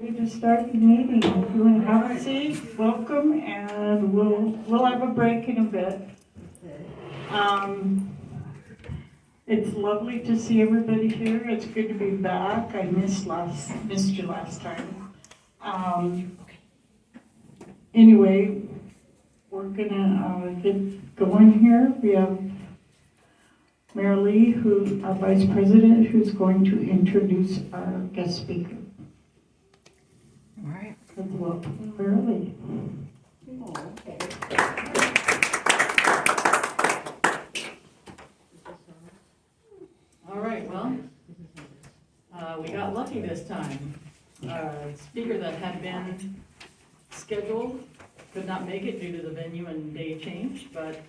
To start the meeting. If you want to have a seat, welcome, and we'll have a break in a bit. It's lovely to see everybody here. It's good to be back. I missed you last time. Anyway, we're gonna get going here. We have Mary Lee, who's our Vice President, who's going to introduce our guest speaker. All right. Welcome, Mary. All right, well, we got lucky this time. Speaker that had been scheduled could not make it due to the venue and day change, but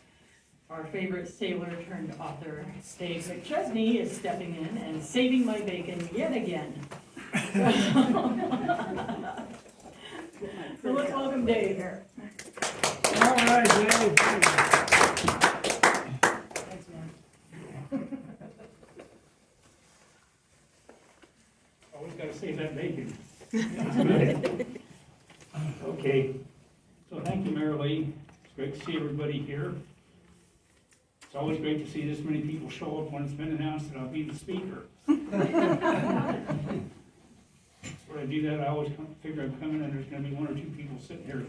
our favorite sailor turned author, Dave McChesney, is stepping in and saving my bacon yet again. So let's welcome Dave here. All right, Dave. Thanks, man. Always got to save that bacon. Okay, so thank you, Mary Lee. It's great to see everybody here. It's always great to see this many people show up when it's been announced that I'll be the speaker. When I do that, I always figure I'm coming and there's going to be one or two people sitting here.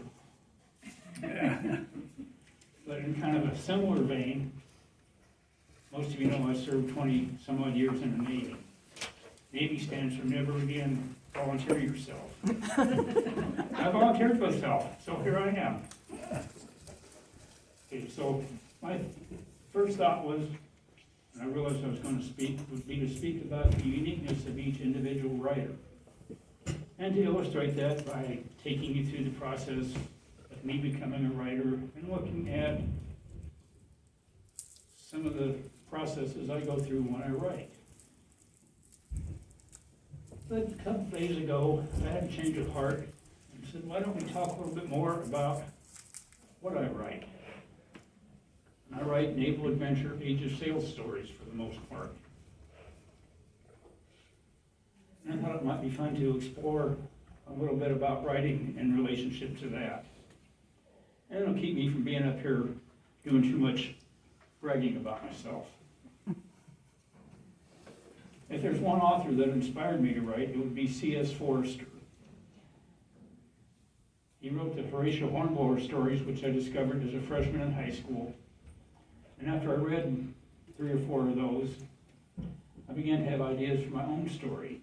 But in kind of a similar vein, most of you know I served 20 some odd years in the Navy. Navy stands for never again volunteer yourself. I volunteered myself, so here I am. Okay, so my first thought was, and I realized I was going to speak, would be to speak about the uniqueness of each individual writer. And to illustrate that by taking you through the process of me becoming a writer and looking at some of the processes I go through when I write. But a couple days ago, I had a change of heart and said, why don't we talk a little bit more about what I write? And I write naval adventure, age of sail stories for the most part. And I thought it might be fun to explore a little bit about writing in relationship to that. And it'll keep me from being up here doing too much bragging about myself. If there's one author that inspired me to write, it would be C.S. Forester. He wrote the Horatio Hornblower stories, which I discovered as a freshman in high school. And after I read 3 or 4 of those, I began to have ideas for my own story.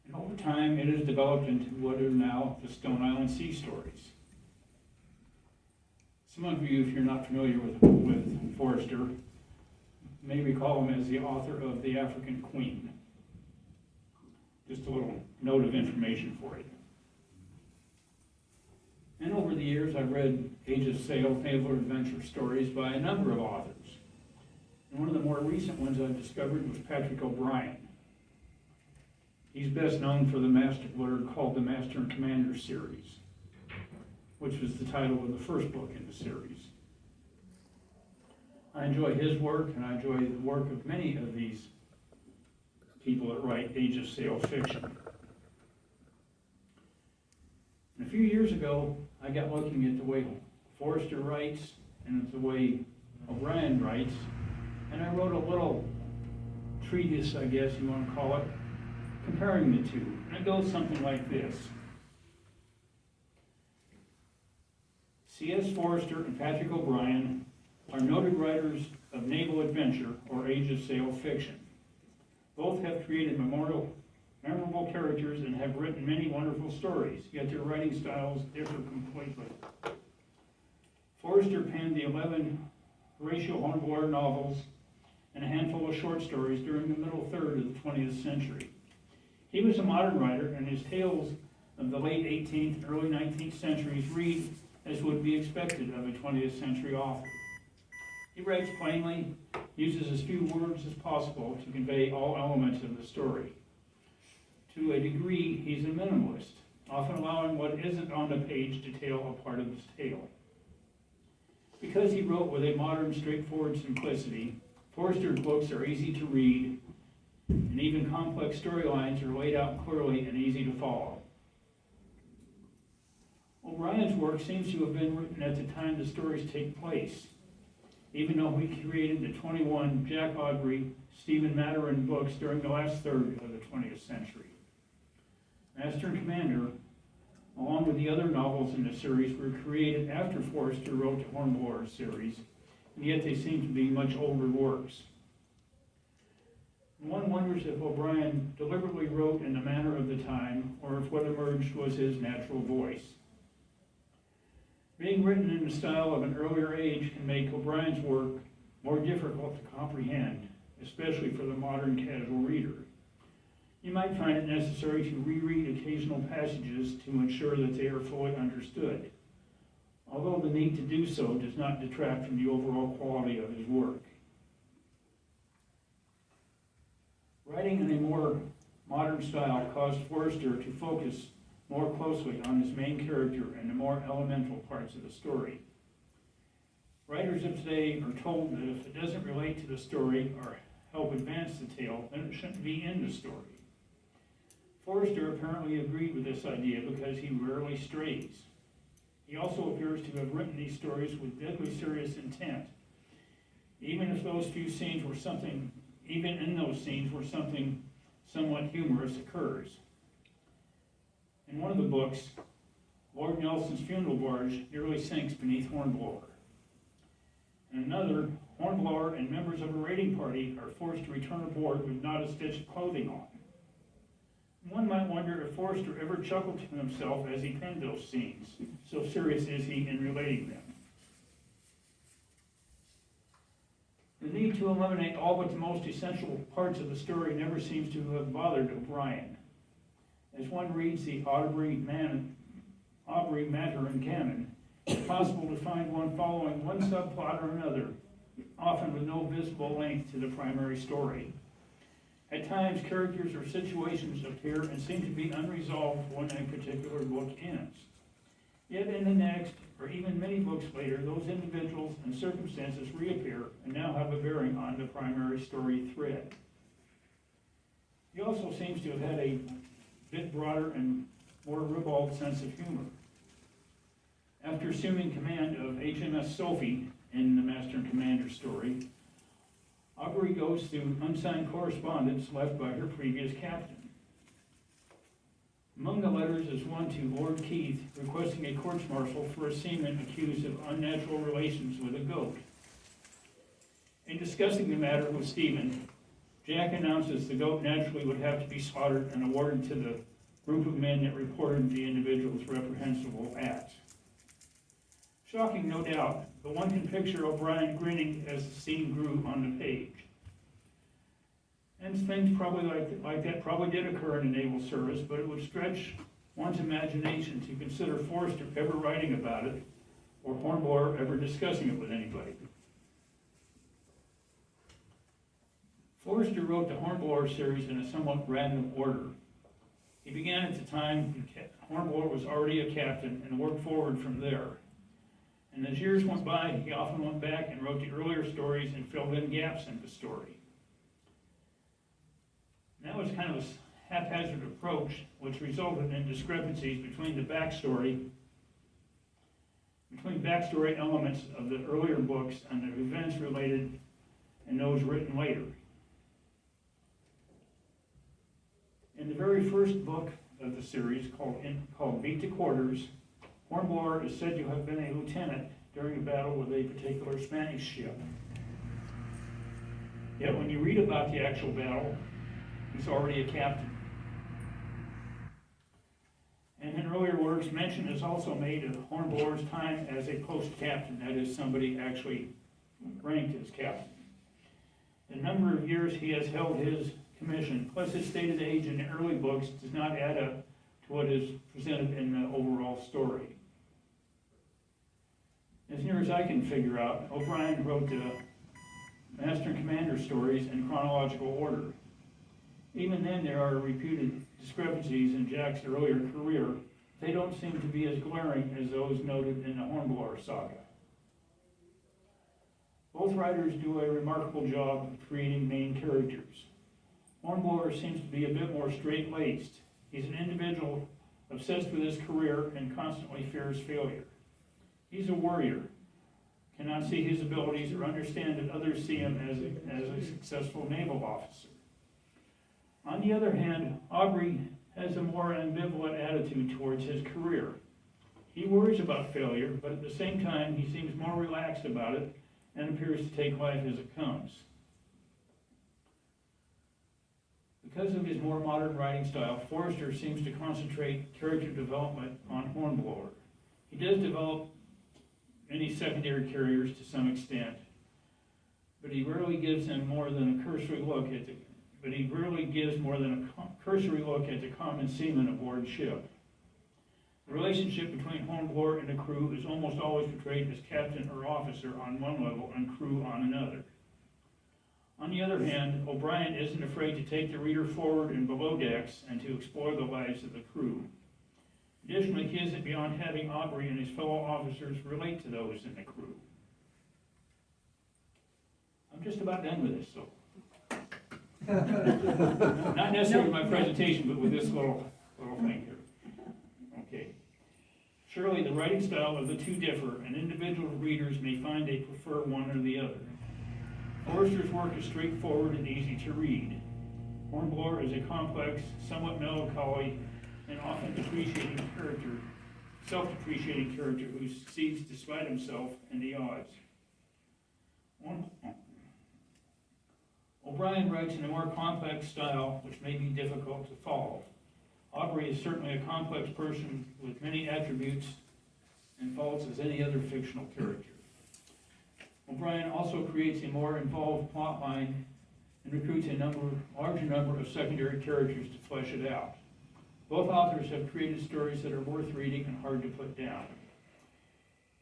And over time, it has developed into what are now the Stone Island Sea stories. Some of you, if you're not familiar with Forrester, may recall him as the author of The African Queen. Just a little note of information for you. And over the years, I've read Age of Sail, naval adventure stories by a number of authors. And one of the more recent ones I've discovered was Patrick O'Brien. He's best known for the masterwork called the Master and Commander series, which was the title of the first book in the series. I enjoy his work, and I enjoy the work of many of these people that write Age of Sail fiction. And a few years ago, I got looking at the way Forrester writes and at the way O'Brien writes, and I wrote a little treatise, I guess you want to call it, comparing the two. And it goes something like this. C.S. Forrester and Patrick O'Brien are noted writers of naval adventure or Age of Sail fiction. Both have created memorable characters and have written many wonderful stories, yet their writing styles differ completely. Forrester penned the 11 Horatio Hornblower novels and a handful of short stories during the middle third of the 20th century. He was a modern writer, and his tales of the late 18th and early 19th centuries read as would be expected of a 20th century author. He writes plainly, uses as few words as possible to convey all elements of the story. To a degree, he's a minimalist, often allowing what isn't on the page to tell a part of his tale. Because he wrote with a modern, straightforward simplicity, Forrester's books are easy to read and even complex storylines are laid out clearly and easy to follow. O'Brien's work seems to have been written at the time the stories take place, even though he created the 21 Jack Aubrey, Stephen Maturin books during the last third of the 20th century. Master and Commander, along with the other novels in the series, were created after Forster wrote the Hornblower series, and yet they seem to be much older works. One wonders if O'Brien deliberately wrote in the manner of the time, or if what emerged was his natural voice. Being written in the style of an earlier age can make O'Brien's work more difficult to comprehend, especially for the modern casual reader. You might find it necessary to reread occasional passages to ensure that they are fully understood, although the need to do so does not detract from the overall quality of his work. Writing in a more modern style caused Forster to focus more closely on his main character and the more elemental parts of the story. Writers of today are told that if it doesn't relate to the story or help advance the tale, then it shouldn't be in the story. Forster apparently agreed with this idea because he rarely strays. He also appears to have written these stories with deadly serious intent, even in those scenes where something somewhat humorous occurs. In one of the books, Lord Nelson's funeral barge nearly sinks beneath Hornblower. In another, Hornblower and members of a raiding party are forced to return aboard with not a stitch of clothing on. One might wonder if Forster ever chuckled to himself as he penned those scenes, so serious is he in relating them. The need to eliminate all but the most essential parts of the story never seems to have bothered O'Brien. As one reads the Aubrey Maturin canon, it's possible to find one following one subplot or another, often with no visible link to the primary story. At times, characters or situations appear and seem to be unresolved when a particular book ends. Yet in the next, or even many books later, those individuals and circumstances reappear and now have a bearing on the primary story thread. He also seems to have had a bit broader and more ribald sense of humor. After assuming command of HMS Sophie in the Master and Commander story, Aubrey goes through unsigned correspondence left by her previous captain. Among the letters is one to Lord Keith requesting a court-martial for a seaman accused of unnatural relations with a goat. In discussing the matter with Stephen, Jack announces the goat naturally would have to be slaughtered and awarded to the group of men that reported the individual's reprehensible acts. Shocking, no doubt, but one can picture O'Brien grinning as the scene grew on the page. And things probably like that probably did occur in the naval service, but it would stretch one's imagination to consider Forster ever writing about it or Hornblower ever discussing it with anybody. Forster wrote the Hornblower series in a somewhat random order. He began at the time Hornblower was already a captain and worked forward from there. And as years went by, he often went back and wrote the earlier stories and filled in gaps in the story. That was kind of a haphazard approach, which resulted in discrepancies between backstory elements of the earlier books and the events related and those written later. In the very first book of the series, called Beat to Quarters, Hornblower is said to have been a lieutenant during a battle with a particular Spanish ship. Yet when you read about the actual battle, he's already a captain. And in earlier works, mention is also made of Hornblower's time as a post captain, that is, somebody actually ranked as captain. The number of years he has held his commission, plus his stated age in the early books, does not add up to what is presented in the overall story. As near as I can figure out, O'Brien wrote the Master and Commander stories in chronological order. Even then, there are reputed discrepancies in Jack's earlier career. They don't seem to be as glaring as those noted in the Hornblower saga. Both writers do a remarkable job of creating main characters. Hornblower seems to be a bit more straight-laced. He's an individual obsessed with his career and constantly fears failure. He's a warrior, cannot see his abilities or understand that others see him as a successful naval officer. On the other hand, Aubrey has a more ambivalent attitude towards his career. He worries about failure, but at the same time, he seems more relaxed about it and appears to take life as it comes. Because of his more modern writing style, Forrester seems to concentrate character development on Hornblower. He does develop many secondary characters to some extent, but he rarely gives them more than a cursory look at the common seaman aboard ship. The relationship between Hornblower and the crew is almost always portrayed as captain or officer on one level and crew on another. On the other hand, O'Brien isn't afraid to take the reader forward and below decks and to explore the lives of the crew. Additionally, he isn't beyond having Aubrey and his fellow officers relate to those in the crew. I'm just about done with this, so. Not necessarily my presentation, but with this little thing here. Okay. Surely the writing style of the two differ, and individual readers may find they prefer one or the other. Forrester's work is straightforward and easy to read. Hornblower is a complex, somewhat melancholy, and often self-depreciating character who succeeds despite himself and the odds. O'Brien writes in a more complex style, which may be difficult to follow. Aubrey is certainly a complex person with many attributes and faults as any other fictional character. O'Brien also creates a more involved plot line and recruits a larger number of secondary characters to flesh it out. Both authors have created stories that are worth reading and hard to put down.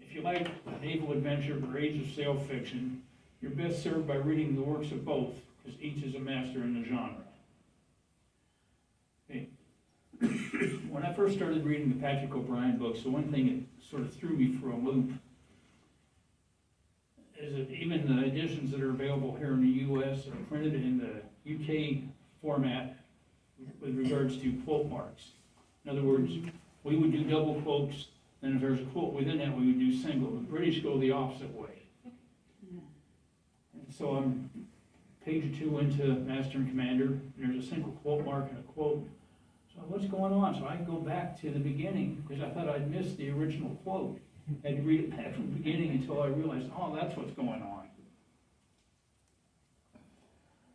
If you like naval adventure or age of sail fiction, you're best served by reading the works of both, because each is a master in the genre. Okay. When I first started reading the Patrick O'Brien books, the one thing that sort of threw me for a loop is that even the editions that are available here in the U.S. are printed in the UK format with regards to quote marks. In other words, we would do double quotes, and if there's a quote within that, we would do single. The British go the opposite way. And so I'm page or two into Master and Commander, and there's a single quote mark and a quote. So what's going on? So I go back to the beginning, because I thought I'd missed the original quote. I had to read it back from the beginning until I realized, oh, that's what's going on.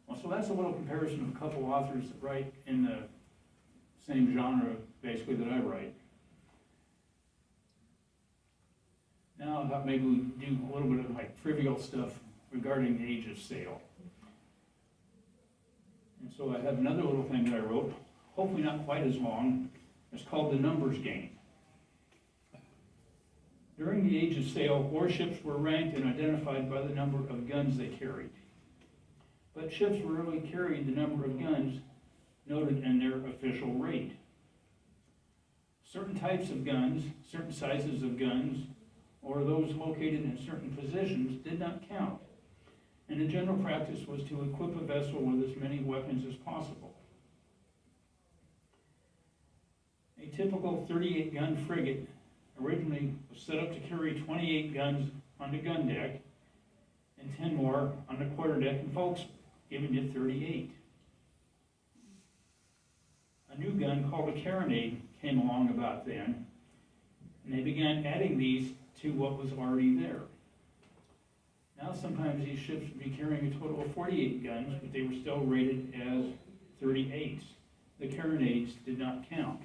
Well, so that's a little comparison of a couple authors that write in the same genre, basically, that I write. Now I thought maybe we'd do a little bit of like trivial stuff regarding the age of sail. And so I have another little thing that I wrote, hopefully not quite as long. It's called The Numbers Game. During the age of sail, warships were ranked and identified by the number of guns they carried. But ships rarely carried the number of guns noted in their official rate. Certain types of guns, certain sizes of guns, or those located in certain positions did not count. And the general practice was to equip a vessel with as many weapons as possible. A typical 38-gun frigate originally was set up to carry 28 guns on the gun deck and 10 more on the quarterdeck and forecastle, giving you 38. A new gun called a carronade came along about then, and they began adding these to what was already there. Now sometimes these ships would be carrying a total of 48 guns, but they were still rated as 38s. The carronades did not count.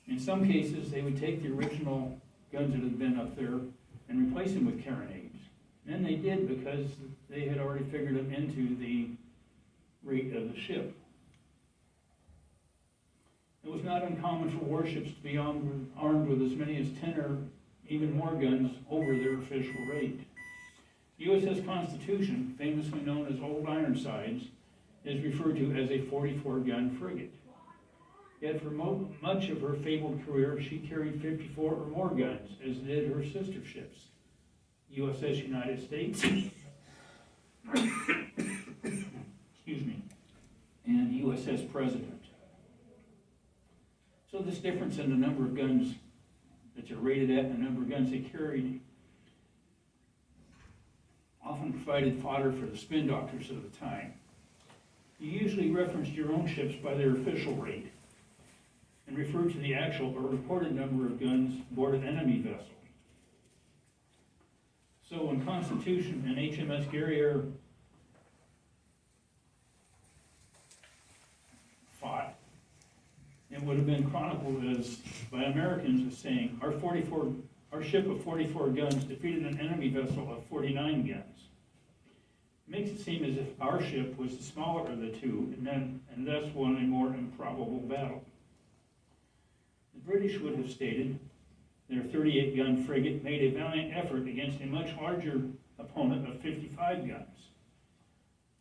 In some cases, they would take the original guns that had been up there and replace them with carronades. And then they did because they had already figured them into the rate of the ship. It was not uncommon for warships to be armed with as many as 10 or even more guns over their official rate. The USS Constitution, famously known as Old Ironsides, is referred to as a 44-gun frigate. Yet for much of her fabled career, she carried 54 or more guns, as did her sister ships, USS United States and USS President. So this difference in the number of guns that they're rated at and the number of guns they carried often provided fodder for the spin doctors of the time. You usually referenced your own ships by their official rate and referred to the actual or reported number of guns aboard an enemy vessel. So when Constitution and HMS Guerriere fought, it would have been chronicled as by Americans as saying, our ship of 44 guns defeated an enemy vessel of 49 guns. It makes it seem as if our ship was the smaller of the two and thus won a more improbable battle. The British would have stated their 38-gun frigate made a valiant effort against a much larger opponent of 55 guns,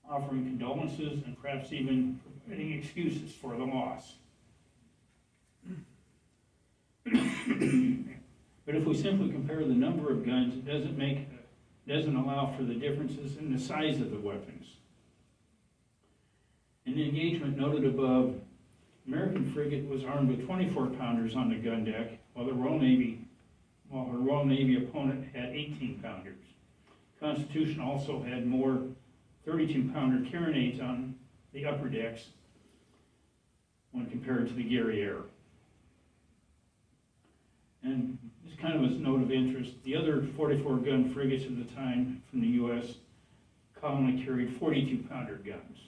offering condolences and perhaps even providing excuses for the loss. But if we simply compare the number of guns, it doesn't allow for the differences in the size of the weapons. In the engagement noted above, American frigate was armed with 24-pounders on the gun deck, while her Royal Navy opponent had 18-pounders. Constitution also had more 32-pounder carronades on the upper decks when compared to the Guerriere. And just kind of as a note of interest, the other 44-gun frigates of the time from the U.S. commonly carried 42-pounder guns.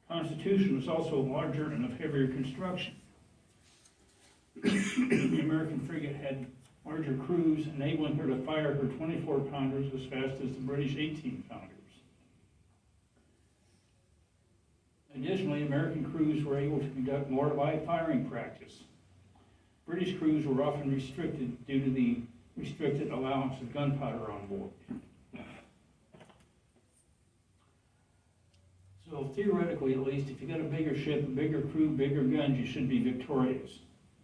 Constitution was also larger and of heavier construction. The American frigate had larger crews, enabling her to fire her 24-pounders as fast as the British 18-pounders. Additionally, American crews were able to conduct more live firing practice. British crews were often restricted due to the restricted allowance of gunpowder on board. So theoretically, at least, if you got a bigger ship, a bigger crew, bigger guns, you should be victorious.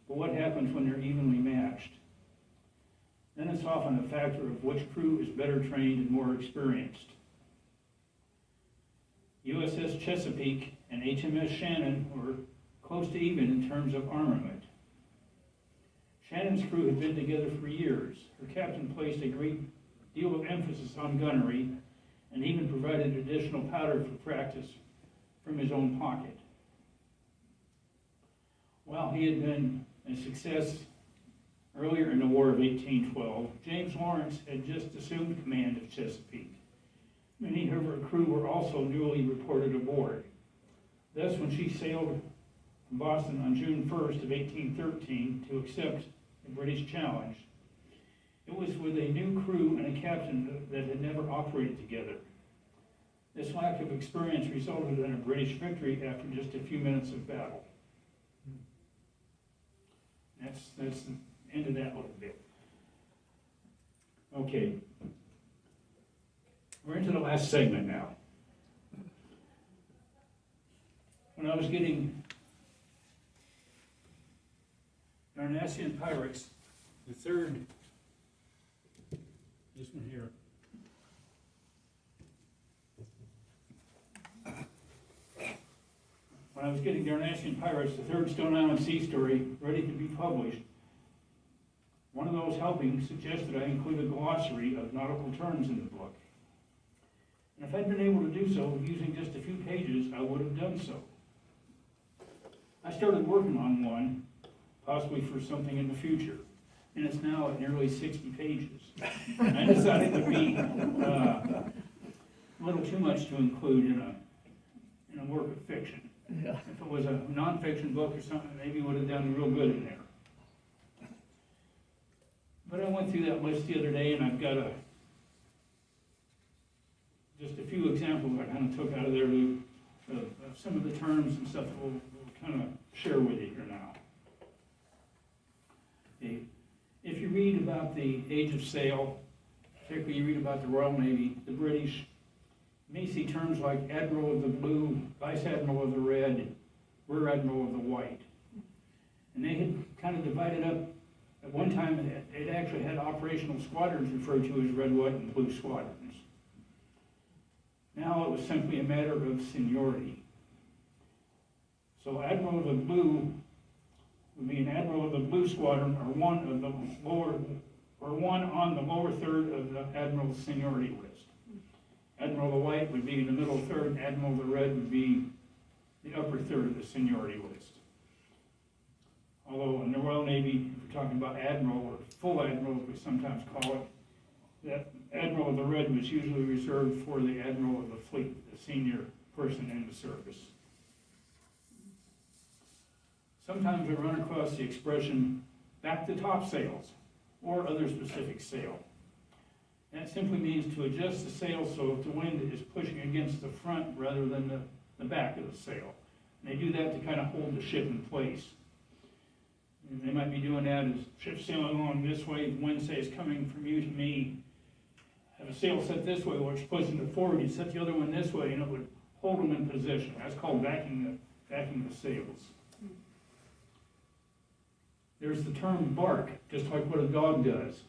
But what happens when they're evenly matched? Then it's often a factor of which crew is better trained and more experienced. USS Chesapeake and HMS Shannon were close to even in terms of armament. Shannon's crew had been together for years. Her captain placed a great deal of emphasis on gunnery and even provided additional powder for practice from his own pocket. While he had been a success earlier in the War of 1812, James Lawrence had just assumed command of Chesapeake. Many of her crew were also newly reported aboard. Thus, when she sailed from Boston on June 1st of 1813 to accept the British challenge, it was with a new crew and a captain that had never operated together. This lack of experience resulted in a British victory after just a few minutes of battle. That's the end of that little bit. Okay. We're into the last segment now. When I was getting Darnassian Pirates, the third, this one here. When I was getting Darnassian Pirates, the third Stone Island Sea story, ready to be published, one of those helping suggested I include a glossary of nautical terms in the book. And if I'd been able to do so using just a few pages, I would have done so. I started working on one, possibly for something in the future, and it's now at nearly 60 pages. And I decided it would be a little too much to include in a work of fiction. Yeah. If it was a nonfiction book or something, maybe it would have done real good in there. But I went through that list the other day, and I've got just a few examples I kind of took out of there of some of the terms and stuff that we'll kind of share with you here now. Okay. If you read about the age of sail, particularly you read about the Royal Navy, the British, you may see terms like Admiral of the Blue, Vice Admiral of the Red, Rear Admiral of the White. And they had kind of divided up, at one time it actually had operational squadrons referred to as red, white, and blue squadrons. Now it was simply a matter of seniority. So Admiral of the Blue would be an Admiral of the Blue Squadron, or one on the lower third of the Admiral's seniority list. Admiral of the White would be in the middle third, Admiral of the Red would be the upper third of the seniority list. Although in the Royal Navy, if we're talking about Admiral or full Admiral, as we sometimes call it, that Admiral of the Red was usually reserved for the Admiral of the Fleet, the senior person in the service. Sometimes we run across the expression, back to topsails, or other specific sail. That simply means to adjust the sail so that the wind is pushing against the front rather than the back of the sail. And they do that to kind of hold the ship in place. And they might be doing that as ship sailing along this way, the wind say is coming from you to me. Have a sail set this way, which pushing it forward, you set the other one this way, and it would hold them in position. That's called backing the sails. There's the term bark, just like what a dog does,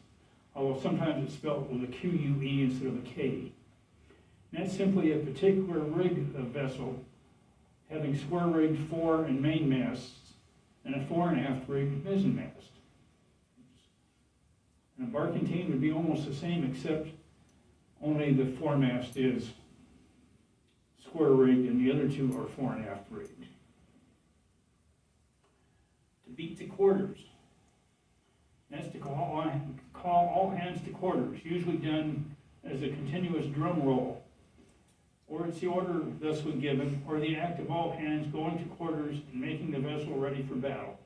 although sometimes it's spelled with a Q-U-E instead of a K. And that's simply a particular rig of vessel having square-rigged fore and main masts and a fore and aft rigged mizzen mast. And a barkentine would be almost the same, except only the foremast is square-rigged and the other two are fore and aft rigged. To beat to quarters. That's to call all hands to quarters, usually done as a continuous drum roll. Or it's the order thusly given, or the act of all hands going to quarters and making the vessel ready for battle.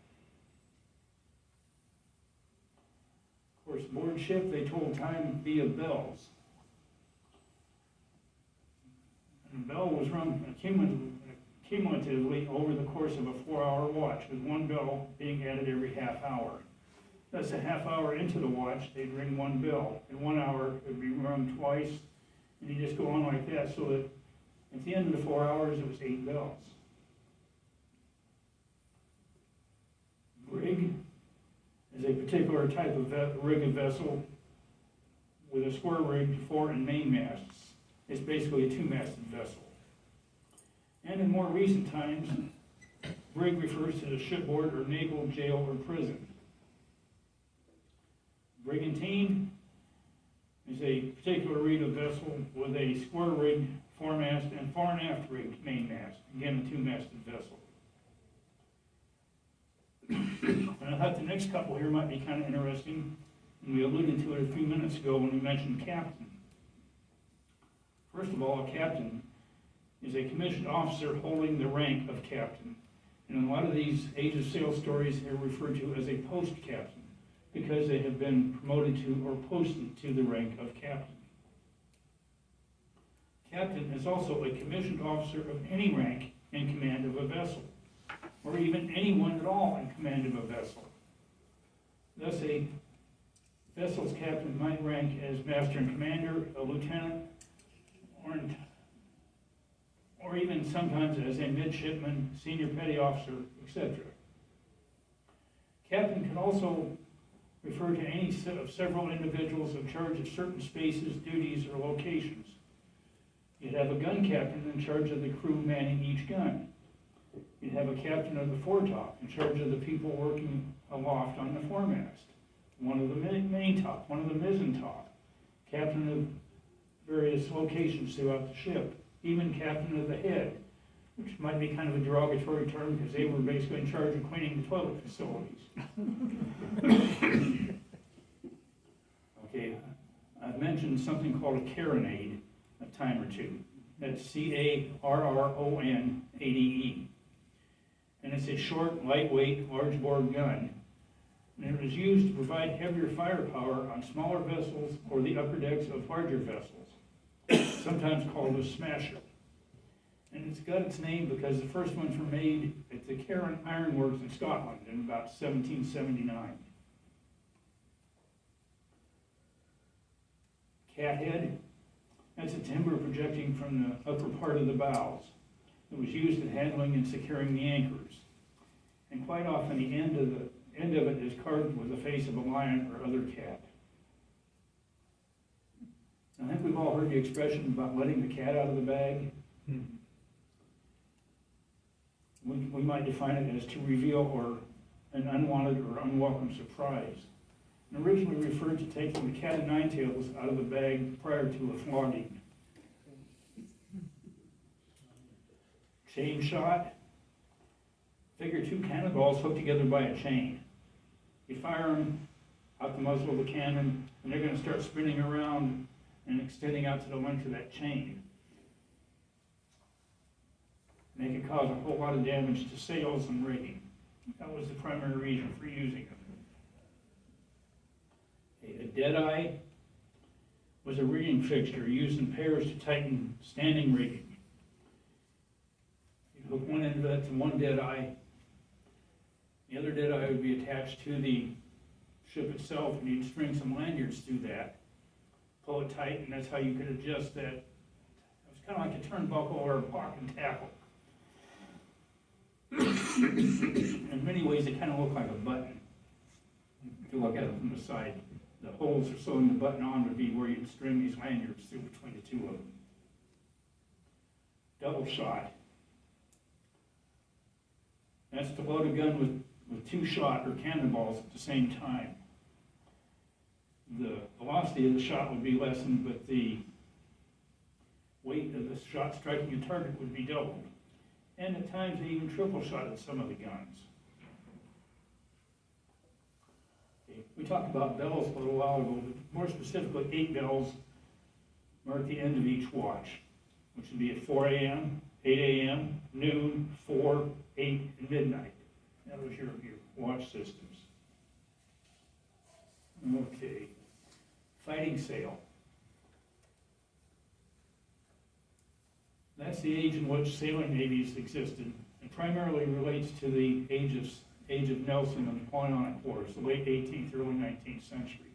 Of course, aboard ship they told time via bells. And the bell was rung cumulatively over the course of a 4-hour watch, with one bell being added every half hour. Thus, a half hour into the watch, they'd ring one bell. In 1 hour, it would be rung twice, and you just go on like that, so that at the end of the 4 hours, it was 8 bells. Brig is a particular type of rig of vessel with a square-rigged fore and main masts. It's basically a 2-masted vessel. And in more recent times, brig refers to the shipboard or naval jail or prison. Brigantine is a particular rig of vessel with a square-rigged foremast and fore and aft rigged main mast. Again, a 2-masted vessel. And I thought the next couple here might be kind of interesting, and we alluded to it a few minutes ago when we mentioned captain. First of all, a captain is a commissioned officer holding the rank of captain. And in a lot of these Age of Sail stories, they're referred to as a post-captain because they have been promoted to or posted to the rank of captain. Captain is also a commissioned officer of any rank in command of a vessel, or even anyone at all in command of a vessel. Thus, a vessel's captain might rank as master and commander, a lieutenant, or even sometimes as a midshipman, senior petty officer, etc. Captain can also refer to any of several individuals in charge of certain spaces, duties, or locations. You'd have a gun captain in charge of the crew manning each gun. You'd have a captain of the foretop in charge of the people working aloft on the foremast, one of the maintop, one of the mizzen top, captain of various locations throughout the ship, even captain of the head, which might be kind of a derogatory term because they were basically in charge of cleaning the toilet facilities. Okay, I've mentioned something called a carronade a time or two. That's C-A-R-R-O-N-A-D-E. And it's a short, lightweight, large-bore gun. And it was used to provide heavier firepower on smaller vessels or the upper decks of larger vessels, sometimes called a smasher. And it's got its name because the first ones were made at the Carron Iron Works in Scotland in about 1779. Cathead, that's a timber projecting from the upper part of the bows. It was used in handling and securing the anchors. And quite often the end of it is carved with the face of a lion or other cat. I think we've all heard the expression about letting the cat out of the bag. We might define it as to reveal or an unwanted or unwelcome surprise. And originally referred to taking the cat of nine tails out of the bag prior to a flogging. Chain shot. Figure two cannonballs hooked together by a chain. You fire them out the muzzle of the cannon, and they're going to start spinning around and extending out to the length of that chain. And they can cause a whole lot of damage to sails and rigging. That was the primary reason for using them. A deadeye was a rigging fixture used in pairs to tighten standing rigging. You hook one end of it to one deadeye. The other deadeye would be attached to the ship itself, and you'd string some lanyards through that, pull it tight, and that's how you could adjust that. It was kind of like a turnbuckle or a block and tackle. In many ways, it kind of looked like a button. If you look at it from the side, the holes for sewing the button on would be where you'd string these lanyards through between the two of them. Double shot. That's to load a gun with two shot or cannonballs at the same time. The velocity of the shot would be lessened, but the weight of the shot striking a target would be doubled. And at times they even triple shotted some of the guns. Okay. We talked about bells a little while ago, but more specifically 8 bells mark the end of each watch, which would be at 4 a.m., 8 a.m., noon, 4, 8, and midnight. That was your watch systems. Okay. Fighting sail. That's the age in which sailing navies existed, and primarily relates to the age of Nelson and the Napoleonic Wars, the late 18th, early 19th century.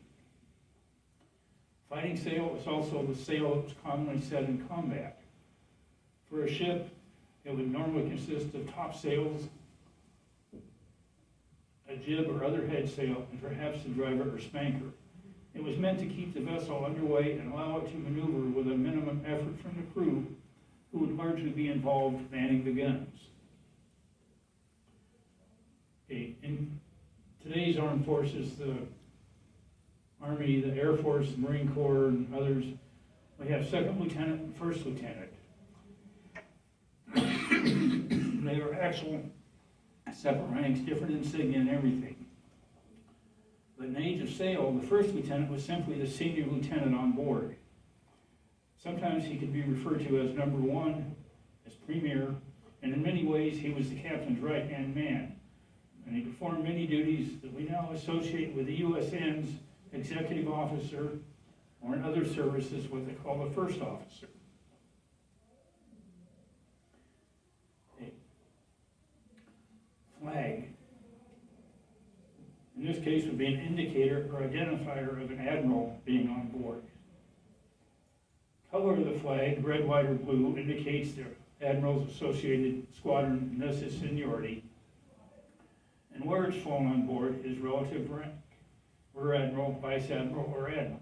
Fighting sail was also the sail that was commonly set in combat. For a ship, it would normally consist of topsails, a jib or other head sail, and perhaps a driver or spanker. It was meant to keep the vessel underway and allow it to maneuver with a minimum effort from the crew, who would largely be involved manning the guns. Okay. In today's armed forces, the Army, the Air Force, the Marine Corps, and others, we have second lieutenant and first lieutenant. They are actual separate ranks, different insignia and everything. But in age of sail, the first lieutenant was simply the senior lieutenant on board. Sometimes he could be referred to as number one, as premier, and in many ways he was the captain's right-hand man. And he performed many duties that we now associate with the USN's executive officer, or in other services what they call the first officer. Okay. Flag. In this case would be an indicator or identifier of an admiral being on board. Color of the flag, red, white, or blue, indicates the admiral's associated squadron, and thus his seniority. And where it's flown on board is relative rank, rear admiral, vice admiral, or admiral.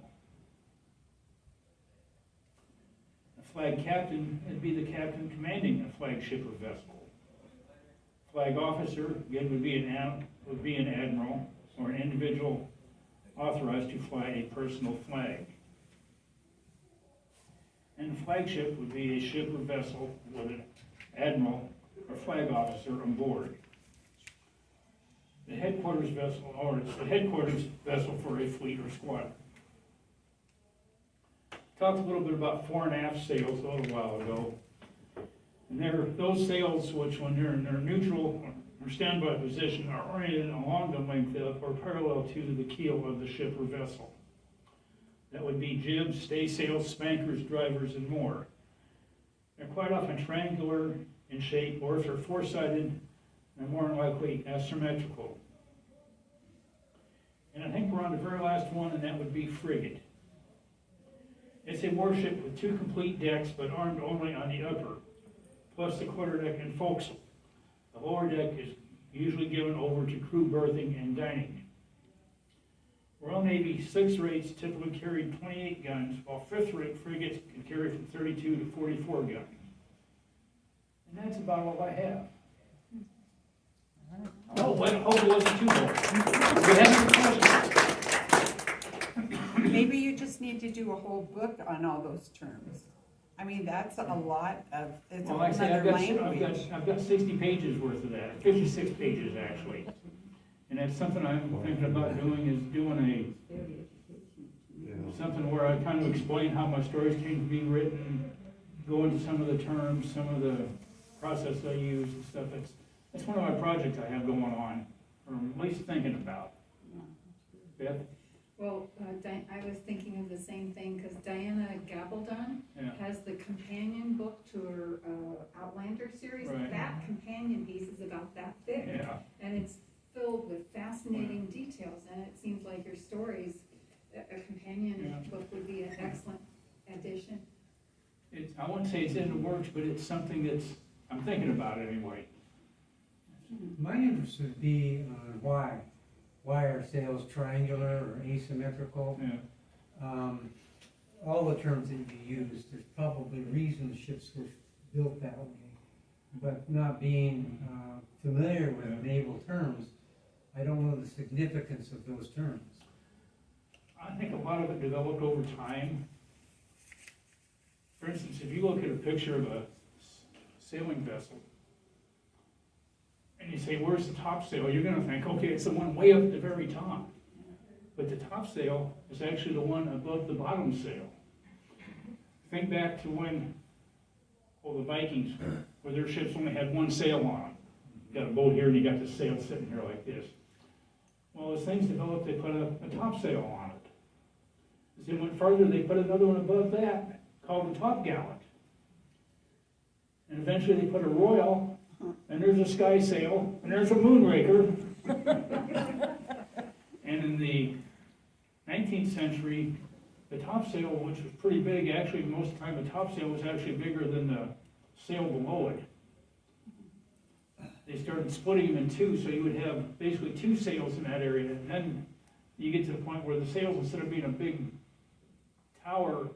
The flag captain would be the captain commanding a flagship or vessel. Flag officer, again, would be an admiral, or an individual authorized to fly a personal flag. And the flagship would be a ship or vessel with an admiral or flag officer on board. The headquarters vessel, or it's the headquarters vessel for a fleet or squadron. Talked a little bit about fore and aft sails a little while ago. And those sails which, when they're in their neutral or standby position, are oriented along the length of or parallel to the keel of the ship or vessel. That would be jibs, staysails, spankers, drivers, and more. They're quite often triangular in shape, or if they're four-sided, they're more than likely asymmetrical. And I think we're on the very last one, and that would be frigate. It's a warship with 2 complete decks, but armed only on the upper, plus the quarterdeck and forecastle. The lower deck is usually given over to crew berthing and dining. Royal Navy 6th rates typically carried 28 guns, while 5th rate frigates could carry from 32 to 44 guns. And that's about all I have. Oh, well, hope it wasn't too long. Do you have any questions? Maybe you just need to do a whole book on all those terms. I mean, that's a lot of, it's Well, like I say, another language. I've got 60 pages worth of that, 56 pages actually. And that's something I'm thinking about doing, is doing something where I kind of explain how my stories came to be written, go into some of the terms, some of the process I use and stuff. That's one of my projects I have going on, or at least thinking about. Beth? Well, I was thinking of the same thing, because Diana Gabaldon Yeah. has the companion book to her Outlander series. Right. That companion piece is about that thick, Yeah. and it's filled with fascinating details, and it seems like your stories, a companion book would be an excellent addition. I wouldn't say it's in the works, but it's something I'm thinking about it anyway. My interest would be on why. Why are sails triangular or asymmetrical? Yeah. All the terms that you use, there's probably reasons ships were built that way. But not being familiar with naval terms, I don't know the significance of those terms. I think a lot of it developed over time. For instance, if you look at a picture of a sailing vessel, and you say, where's the topsail? You're gonna think, okay, it's the one way up at the very top. But the topsail is actually the one above the bottom sail. Think back to when, the Vikings, where their ships only had one sail on them. You got a boat here and you got the sail sitting here like this. Well, as things developed, they put a topsail on it. As they went farther, they put another one above that, called the topgallant. And eventually they put a royal, and there's a skysail, and there's a moonraker. And in the 19th century, the topsail, which was pretty big, actually most of the time the topsail was actually bigger than the sail below it. They started splitting them in two, so you would have basically two sails in that area, and then you get to the point where the sails, instead of being a big tower-like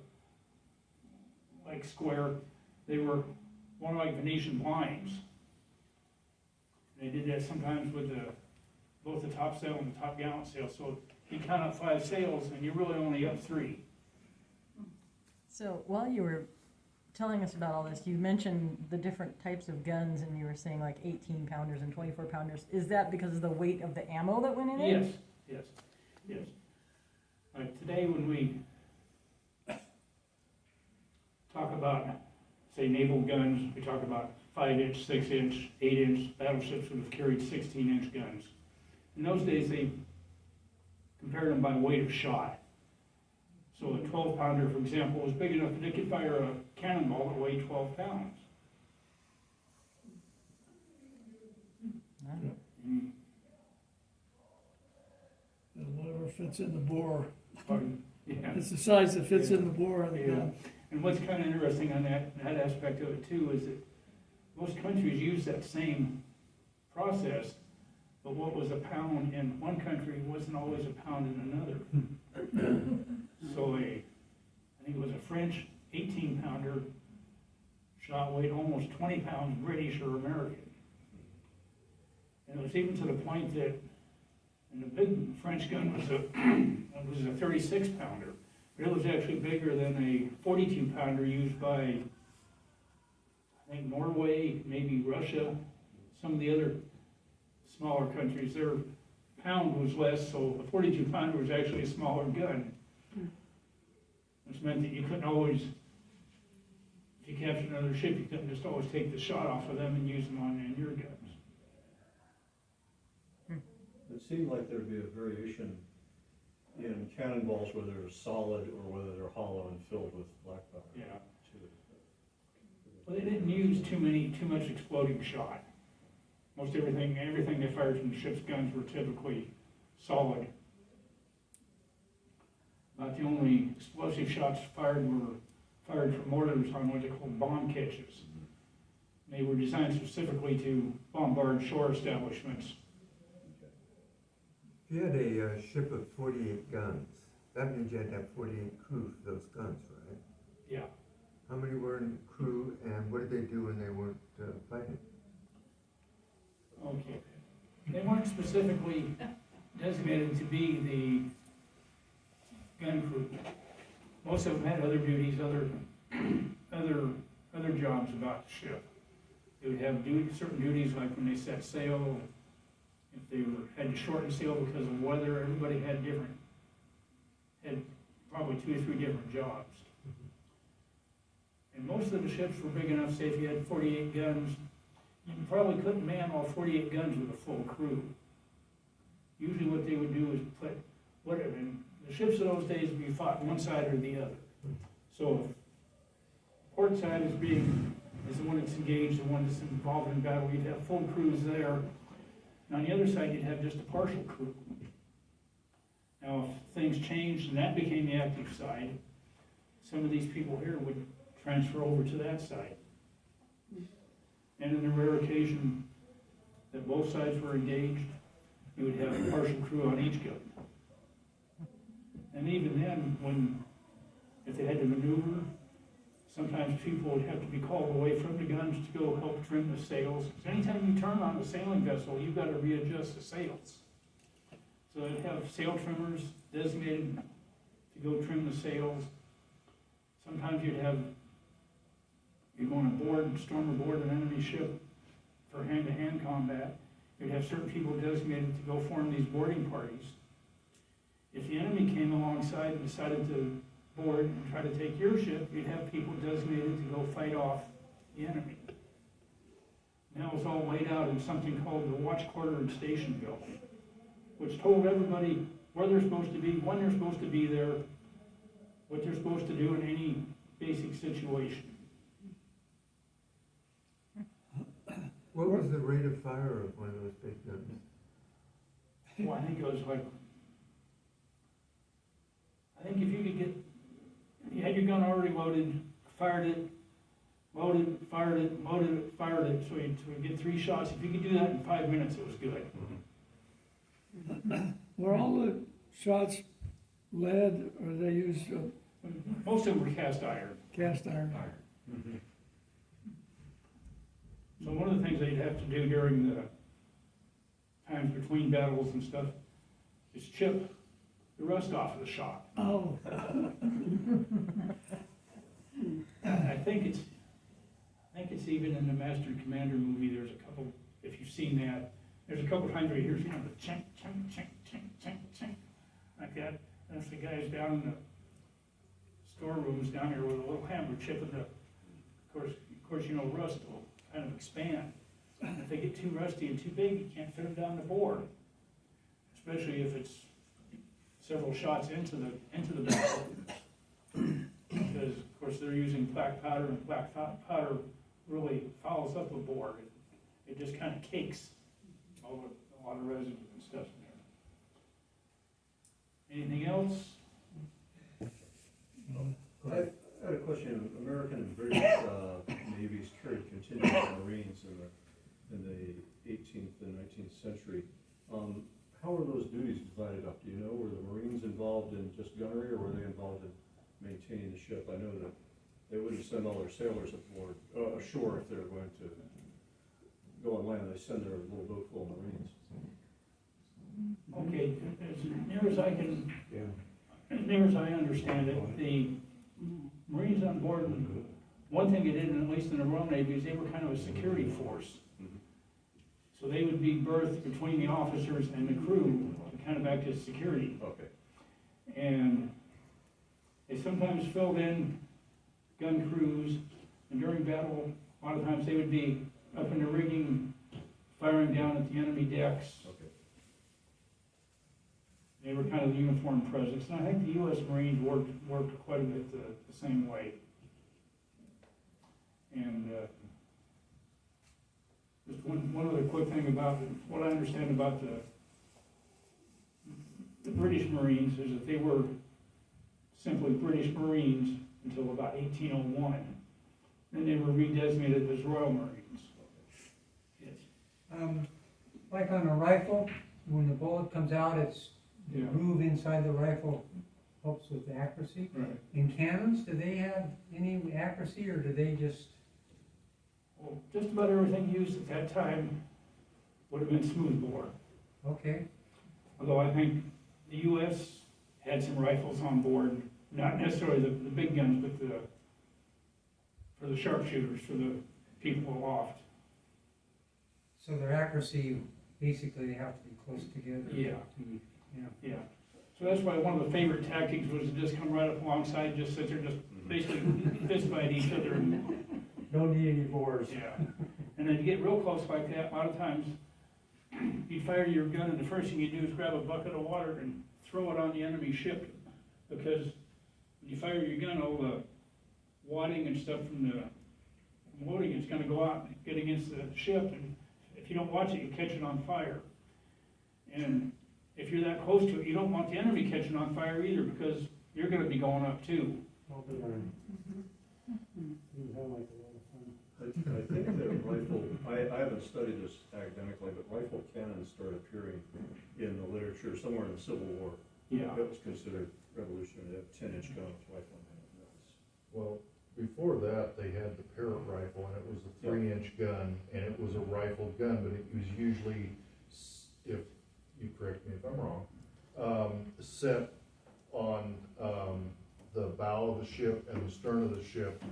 square, they were more like Venetian blinds. They did that sometimes with both the topsail and the topgallant sail, so you count up 5 sails, and you're really only up 3. So while you were telling us about all this, you mentioned the different types of guns, and you were saying like 18-pounders and 24-pounders. Is that because of the weight of the ammo that went in it? Yes. Today, when we talk about, say, naval guns, we talk about 5-inch, 6-inch, 8-inch battleships would have carried 16-inch guns. In those days, they compared them by weight of shot. So a 12-pounder, for example, was big enough that it could fire a cannonball that weighed 12 pounds. And whatever fits in the bore. Pardon? Yeah. It's the size that fits in the bore of the Yeah. gun. And what's kind of interesting on that aspect of it too is that most countries use that same process, but what was a pound in one country wasn't always a pound in another. So I think it was a French 18-pounder shot weighed almost 20 pounds British or American. And it was even to the point that, and the big French gun was a 36-pounder. But it was actually bigger than a 42-pounder used by, I think, Norway, maybe Russia, some of the other smaller countries. Their pound was less, so a 42-pounder was actually a smaller gun. Which meant that you couldn't always, if you captured another ship, you couldn't just always take the shot off of them and use them on your guns. It seemed like there'd be a variation in cannonballs, whether they're solid or whether they're hollow and filled with black powder. Yeah. Well, they didn't use too much exploding shot. Most everything they fired from the ship's guns were typically solid. About the only explosive shots fired were fired from mortars on what they call bomb catches. They were designed specifically to bombard shore establishments. If you had a ship of 48 guns, that means you had to have 48 crew for those guns, right? Yeah. How many were in crew, and what did they do when they weren't fighting? Okay. They weren't specifically designated to be the gun crew. Most of them had other duties, other jobs about the ship. They would have certain duties, like when they set sail, if they had to shorten sail because of weather. Everybody had probably 2 or 3 different jobs. And most of the ships were big enough, say if you had 48 guns, you probably couldn't man all 48 guns with a full crew. Usually what they would do is put, whatever, and the ships of those days would be fought one side or the other. So if port side is the one that's engaged, the one that's involved in battle, you'd have full crews there. And on the other side, you'd have just a partial crew. Now, if things changed and that became the active side, some of these people here would transfer over to that side. And in the rare occasion that both sides were engaged, you would have a partial crew on each gun. And even then, if they had to maneuver, sometimes people would have to be called away from the guns to go help trim the sails. Because anytime you turn on a sailing vessel, you've got to readjust the sails. So they'd have sail trimmers designated to go trim the sails. Sometimes you're going aboard and storm aboard an enemy ship for hand-to-hand combat. You'd have certain people designated to go form these boarding parties. If the enemy came alongside and decided to board and try to take your ship, you'd have people designated to go fight off the enemy. And that was all laid out in something called the Watch Quarter and Station Bill, which told everybody where they're supposed to be, when they're supposed to be there, what they're supposed to do in any basic situation. What was the rate of fire of one of those big guns? Well, I think it was like, I think if you had your gun already loaded, fired it, loaded, fired it, loaded it, fired it, so you'd get 3 shots. If you could do that in 5 minutes, it was good. Were all the shots lead, or they used Most of them were cast iron. cast iron? So one of the things they'd have to do during the times between battles and stuff is chip the rust off of the shot. Oh. I think it's even in the Master and Commander movie. There's a couple, if you've seen that, there's a couple times where you hear the chink, chink, chink, chink, chink, chink, like that. That's the guys down in the storerooms down here with a little hammer chipping the. Of course, you know, rust will kind of expand. And if they get too rusty and too big, you can't fit them down the board. Especially if it's several shots into the battle. Because of course they're using black powder, and black powder really fouls up a board. It just kind of cakes a lot of residue and stuff in there. Anything else? I had a question. American and British navies carried contingent Marines in the 18th and 19th century. How were those duties divided up? Do you know? Were the Marines involved in just gunnery, or were they involved in maintaining the ship? I know that they wouldn't send all their sailors aboard ashore if they were going to go on land. They send their little boat full of Marines. Okay, as near as I understand it, the Marines on board, one thing they did, at least in the Royal Navy, is they were kind of a security force. So they would be berthed between the officers and the crew to kind of act as security. Okay. And they sometimes filled in gun crews, and during battle, a lot of times they would be up in the rigging, firing down at the enemy decks. Okay. They were kind of the uniformed presence, and I think the U.S. Marines worked quite a bit the same way. And just one other quick thing about what I understand about the British Marines is that they were simply British Marines until about 1801. Then they were redesignated as Royal Marines. Yes. Like on a rifle, when the bullet comes out, it's the Yeah. groove inside the rifle helps with the accuracy. Right. In cannons, do they have any accuracy, or do they just, Well, just about everything used at that time would have been smooth bore. okay, Although I think the US had some rifles on board, not necessarily the big guns, but for the sharpshooters, for the people aloft. so their accuracy, basically, they have to be close together? Yeah. to be- Yeah. Yeah. So that's why one of the favorite tactics was to just come right up alongside, just sit there, just basically fist fight each other and, Don't need any bores. yeah. And then you get real close like that, a lot of times, you fire your gun and the first thing you do is grab a bucket of water and throw it on the enemy ship. Because when you fire your gun, all the wadding and stuff from the loading is gonna go out and get against the ship, and if you don't watch it, you catch it on fire. And if you're that close to it, you don't want the enemy catching on fire either, because you're gonna be going up too. I think that rifle, I haven't studied this academically, but rifle cannons started appearing in the literature somewhere in the Civil War. Yeah. That was considered revolutionary, that 10-inch gun with rifle in it. Well, before that, they had the Parrot rifle, and it was a 3-inch gun, and it was a rifled gun, but it was usually, if you correct me if I'm wrong, set on the bow of the ship and the stern of the ship,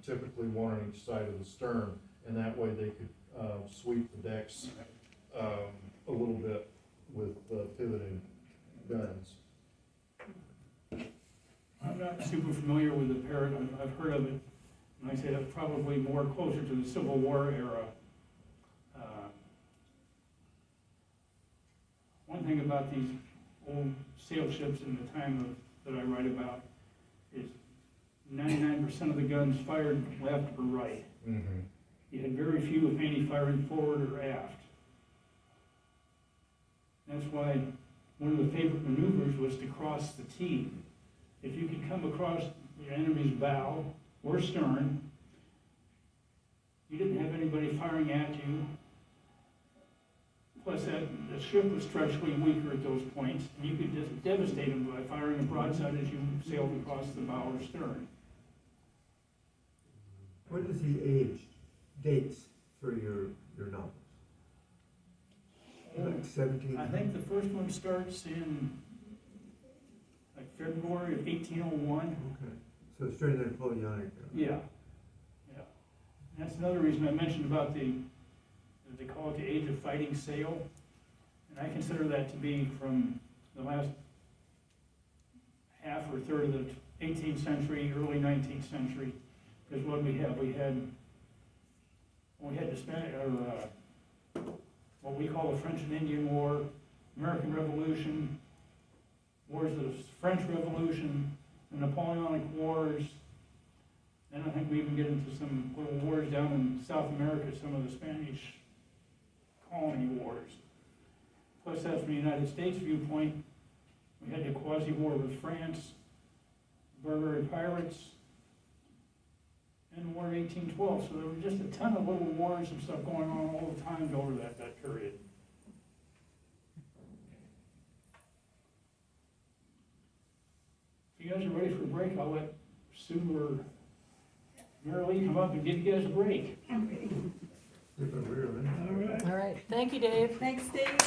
typically one on each side of the stern, and that way they could sweep the decks a little bit with pivoting guns. I'm not super familiar with the Parrot. I've heard of it, and I say that's probably more closer to the Civil War era. One thing about these old sail ships in the time that I write about is 99% of the guns fired left or right. Mm-hmm. You had very few, if any, firing forward or aft. That's why one of the favorite maneuvers was to cross the T. If you could come across your enemy's bow or stern, you didn't have anybody firing at you. Plus, the ship was structurally weaker at those points, and you could just devastate them by firing a broadside as you sailed across the bow or stern. What is the age, dates for your novels? Like 17? I think the first one starts in like February of 1801. Okay, so it's during the Napoleonic. Yeah, yeah. And that's another reason I mentioned about they call it the age of fighting sail. And I consider that to be from the last half or third of the 18th century, early 19th century. Because what we had the Spanish, or what we call the French and Indian War, American Revolution, wars of the French Revolution, the Napoleonic Wars. Then I think we even get into some little wars down in South America, some of the Spanish colony wars. Plus, that's from the United States viewpoint. We had the quasi-war with France, Barbary pirates, and the War of 1812. So there were just a ton of little wars and stuff going on all the time over that period. If you guys are ready for a break, I'll let Sue or Mary Lee come up and give you guys a break. All right, thank you, Dave. Thanks, Dave.